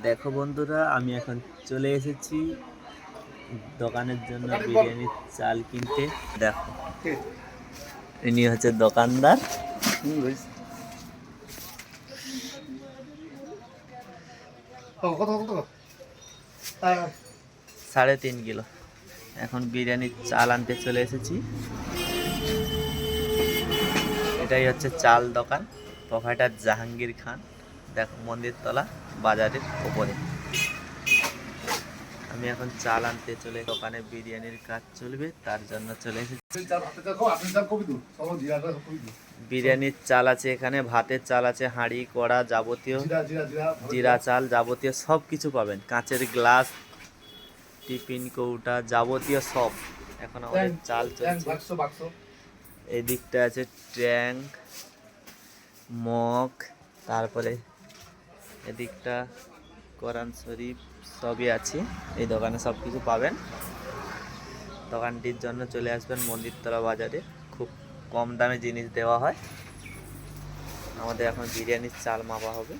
দেখো বন্ধুরা, আমি এখন চলে এসেছি দোকানের জন্য বিরিয়ানির চাল কিনতে। দেখো, ইনি হচ্ছে দোকানদার। 3.5 কিলো। এখন বিরিয়ানির চাল আনতে চলে এসেছি। এটাই হচ্ছে চাল দোকান, প্রোভাইডার জাহাঙ্গীর খান। দেখো, মন্দিরতলা বাজারের ওপরে। আমি এখন চাল আনতে চলে, দোকানে বিরিয়ানির কাজ চলবে, তার জন্য চলে এসেছি। বিরিয়ানির চাল আছে এখানে, ভাতের চাল আছে, হাঁড়ি কড়া যাবতীয়, জিরা চাল যাবতীয় সব কিছু পাবেন। কাঁচের গ্লাস, টিফিন কৌটা যাবতীয় সব। এখন আমাদের চাল চলছে। এই দিকটা আছে ট্যাঙ্ক, মগ, তারপরে এদিকটা কোরআন শরীফ সবই আছে। এই দোকানে সব কিছু পাবেন। দোকানটির জন্য চলে আসবেন মন্দিরতলা বাজারে, খুব কম দামে জিনিস দেওয়া হয়। আমাদের এখন বিরিয়ানির চাল মাপা হবে।